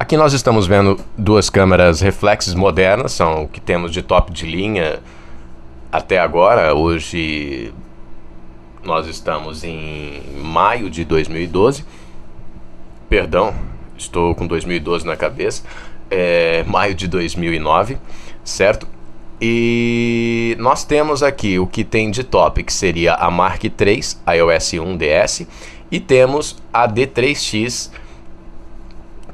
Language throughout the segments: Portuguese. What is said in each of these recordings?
Aqui nós estamos vendo duas câmeras reflexes modernas, são o que temos de top de linha até agora. Hoje nós estamos em maio de 2012, perdão, estou com 2012 na cabeça, maio de 2009, certo? E nós temos aqui o que tem de top, que seria a Mark III iOS 1 DS, e temos a D3X,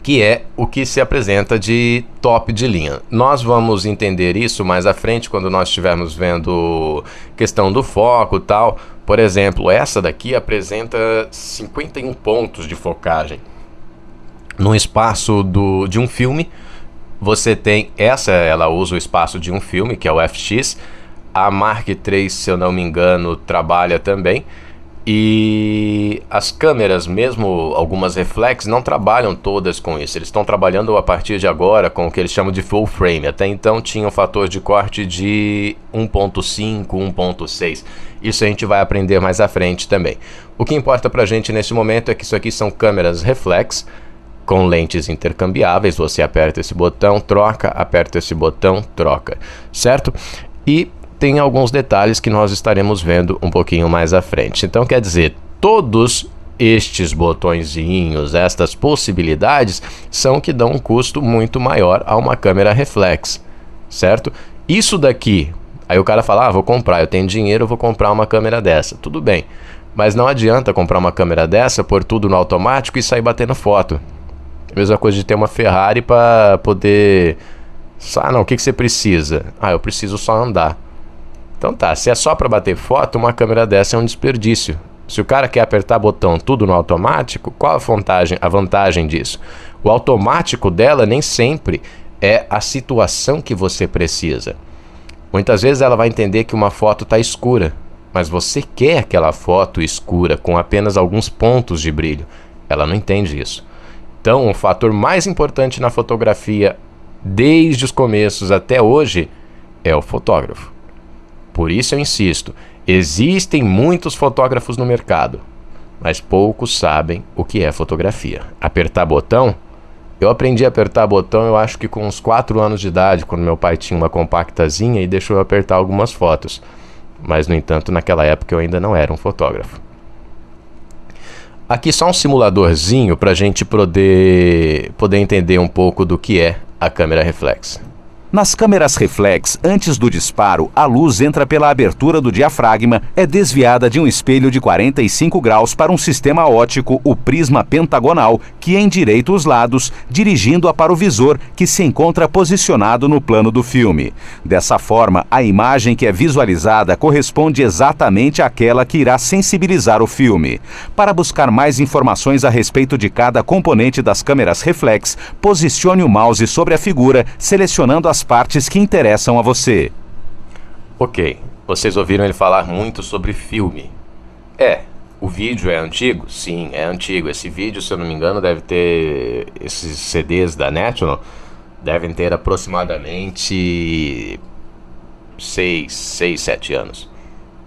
que é o que se apresenta de top de linha. Nós vamos entender isso mais à frente, quando nós estivermos vendo questão do foco e tal. Por exemplo, essa daqui apresenta 51 pontos de focagem. No espaço de um filme, você tem essa, ela usa o espaço de um filme, que é o FX. A Mark III, se eu não me engano, trabalha também. E as câmeras, mesmo algumas reflex, não trabalham todas com isso. Eles estão trabalhando a partir de agora com o que eles chamam de full frame. Até então tinha um fator de corte de 1.5, 1.6. Isso a gente vai aprender mais à frente também. O que importa pra gente nesse momento é que isso aqui são câmeras reflex com lentes intercambiáveis. Você aperta esse botão, troca, aperta esse botão, troca, certo? E tem alguns detalhes que nós estaremos vendo um pouquinho mais à frente. Então, quer dizer, todos estes botõezinhos, estas possibilidades, são que dão um custo muito maior a uma câmera reflex, certo? Isso daqui, aí o cara fala, vou comprar, eu tenho dinheiro, eu vou comprar uma câmera dessa. Tudo bem, mas não adianta comprar uma câmera dessa, pôr tudo no automático e sair batendo foto. Mesma coisa de ter uma Ferrari para poder... não, o que você precisa? eu preciso só andar. Então tá, se é só para bater foto, uma câmera dessa é um desperdício. Se o cara quer apertar botão tudo no automático, qual a vantagem disso? O automático dela nem sempre é a situação que você precisa. Muitas vezes ela vai entender que uma foto está escura, mas você quer aquela foto escura com apenas alguns pontos de brilho. Ela não entende isso. Então, o fator mais importante na fotografia, desde os começos até hoje, é o fotógrafo. Por isso eu insisto, existem muitos fotógrafos no mercado, mas poucos sabem o que é fotografia. Apertar botão? Eu aprendi a apertar botão, eu acho que com uns 4 anos de idade, quando meu pai tinha uma compactazinha e deixou eu apertar algumas fotos. Mas, no entanto, naquela época eu ainda não era um fotógrafo. Aqui só um simuladorzinho para a gente poder entender um pouco do que é a câmera reflex. Nas câmeras reflex, antes do disparo, a luz entra pela abertura do diafragma, é desviada de um espelho de 45 graus para um sistema óptico, o prisma pentagonal, que endireita os lados, dirigindo-a para o visor, que se encontra posicionado no plano do filme. Dessa forma, a imagem que é visualizada corresponde exatamente àquela que irá sensibilizar o filme. Para buscar mais informações a respeito de cada componente das câmeras reflex, posicione o mouse sobre a figura, selecionando as partes que interessam a você. Ok, vocês ouviram ele falar muito sobre filme. O vídeo é antigo? Sim, é antigo. Esse vídeo, se eu não me engano, deve ter... Esses CDs da National devem ter aproximadamente 6, 7 anos.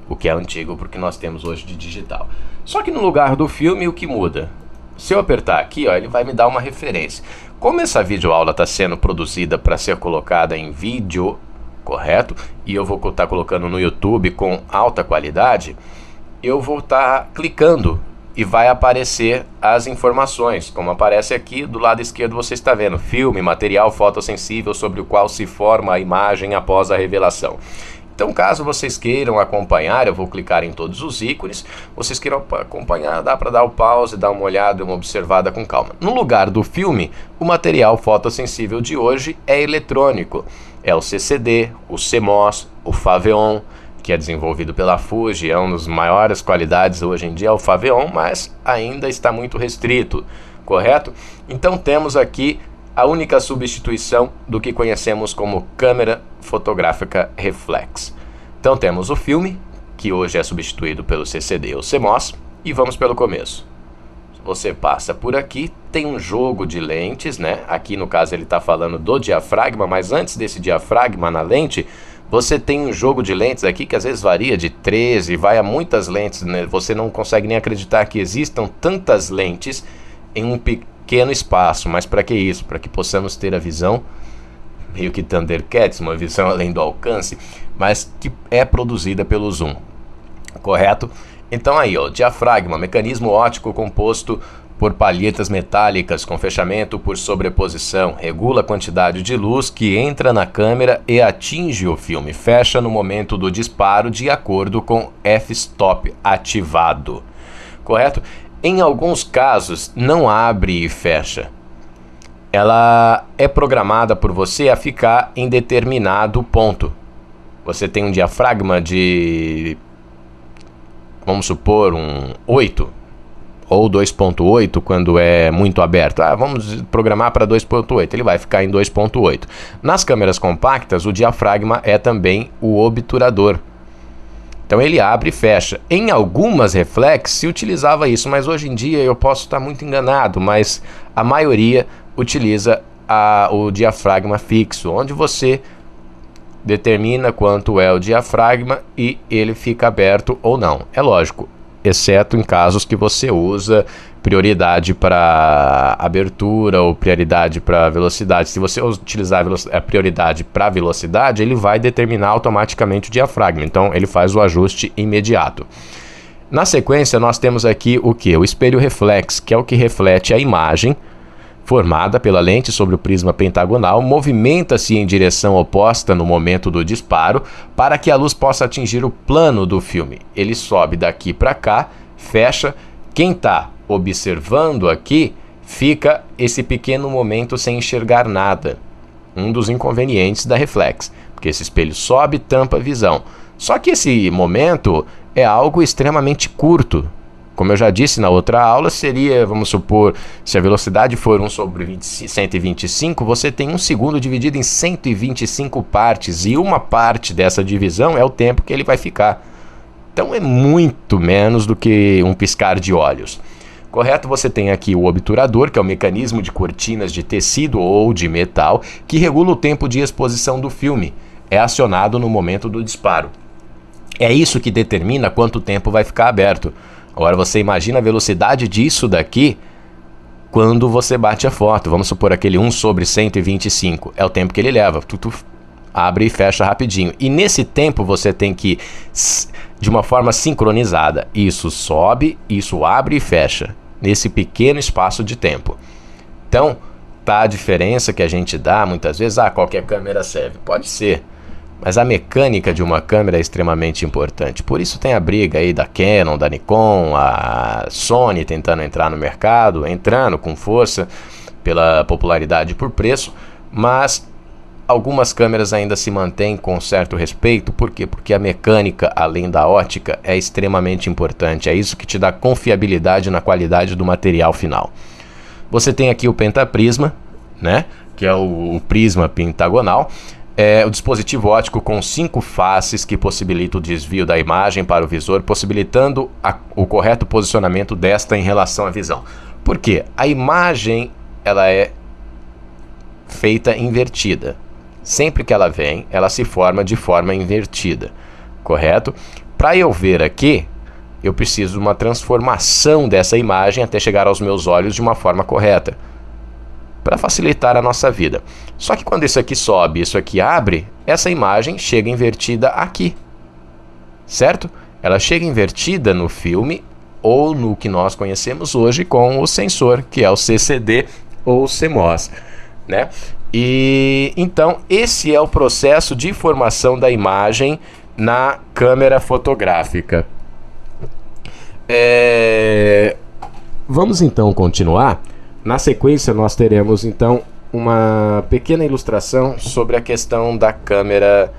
O que é antigo porque nós temos hoje de digital. Só que no lugar do filme, o que muda? Se eu apertar aqui, ele vai me dar uma referência. Como essa videoaula está sendo produzida para ser colocada em vídeo, correto? E eu vou estar colocando no YouTube com alta qualidade, eu vou estar clicando e vai aparecer as informações, como aparece aqui do lado esquerdo. Você está vendo filme, material fotossensível sobre o qual se forma a imagem após a revelação. Então, caso vocês queiram acompanhar, eu vou clicar em todos os ícones. Vocês queiram acompanhar, dá para dar o pause, dar uma olhada, uma observada com calma. No lugar do filme, o material fotossensível de hoje é eletrônico. É o CCD, o CMOS, o Faveon, que é desenvolvido pela Fuji, é uma das maiores qualidades hoje em dia, é o Faveon, mas ainda está muito restrito, correto? Então temos aqui a única substituição do que conhecemos como câmera fotográfica reflex. Então temos o filme, que hoje é substituído pelo CCD ou CMOS, e vamos pelo começo. Você passa por aqui, tem um jogo de lentes, né? Aqui no caso ele está falando do diafragma, mas antes desse diafragma na lente, você tem um jogo de lentes aqui que às vezes varia de 13, vai a muitas lentes, né? Você não consegue nem acreditar que existam tantas lentes em pequeno espaço. Mas para que isso? Para que possamos ter a visão, meio que Thundercats, uma visão além do alcance, mas que é produzida pelo zoom, correto? Então aí, ó, diafragma, mecanismo óptico composto por palhetas metálicas com fechamento por sobreposição, regula a quantidade de luz que entra na câmera e atinge o filme, fecha no momento do disparo de acordo com f-stop ativado, correto? Em alguns casos não abre e fecha, ela é programada por você a ficar em determinado ponto. Você tem um diafragma de, vamos supor, um 8 ou 2.8 quando é muito aberto. Vamos programar para 2.8, ele vai ficar em 2.8. Nas câmeras compactas, o diafragma é também o obturador. Então ele abre e fecha. Em algumas reflex se utilizava isso, mas hoje em dia eu posso estar muito enganado, mas a maioria utiliza o diafragma fixo, onde você determina quanto é o diafragma e ele fica aberto ou não. É lógico, exceto em casos que você usa prioridade para abertura ou prioridade para velocidade. Se você utilizar a prioridade para velocidade, ele vai determinar automaticamente o diafragma. Então ele faz o ajuste imediato. Na sequência, nós temos aqui o que? O espelho reflex, que é o que reflete a imagem formada pela lente sobre o prisma pentagonal, movimenta-se em direção oposta no momento do disparo para que a luz possa atingir o plano do filme. Ele sobe daqui para cá, fecha. Quem está observando aqui fica esse pequeno momento sem enxergar nada. Um dos inconvenientes da reflex, porque esse espelho sobe e tampa a visão. Só que esse momento é algo extremamente curto. Como eu já disse na outra aula, seria, vamos supor, se a velocidade for 1/125, você tem 1 segundo dividido em 125 partes, e uma parte dessa divisão é o tempo que ele vai ficar. Então é muito menos do que um piscar de olhos. Correto? Você tem aqui o obturador, que é o mecanismo de cortinas de tecido ou de metal, que regula o tempo de exposição do filme. É acionado no momento do disparo. É isso que determina quanto tempo vai ficar aberto. Agora você imagina a velocidade disso daqui quando você bate a foto. Vamos supor aquele 1/125. É o tempo que ele leva. Abre e fecha rapidinho. E nesse tempo você tem que, de uma forma sincronizada, isso sobe, isso abre e fecha. Nesse pequeno espaço de tempo. Então, tá a diferença que a gente dá muitas vezes. Qualquer câmera serve. Pode ser. Mas a mecânica de uma câmera é extremamente importante. Por isso tem a briga aí da Canon, da Nikon, a Sony tentando entrar no mercado, entrando com força pela popularidade e por preço, mas algumas câmeras ainda se mantêm com certo respeito. Por quê? Porque a mecânica, além da ótica, é extremamente importante. É isso que te dá confiabilidade na qualidade do material final. Você tem aqui o pentaprisma, né? Que é o prisma pentagonal. É o dispositivo óptico com 5 faces que possibilita o desvio da imagem para o visor, possibilitando o correto posicionamento desta em relação à visão. Por quê? A imagem ela é feita invertida. Sempre que ela vem, ela se forma de forma invertida, correto? Para eu ver aqui, eu preciso de uma transformação dessa imagem até chegar aos meus olhos de uma forma correta, para facilitar a nossa vida. Só que quando isso aqui sobe, isso aqui abre, essa imagem chega invertida aqui, certo? Ela chega invertida no filme ou no que nós conhecemos hoje com o sensor, que é o CCD ou CMOS, né? E então esse é o processo de formação da imagem na câmera fotográfica. Vamos então continuar. Na sequência, nós teremos, então, uma pequena ilustração sobre a questão da câmera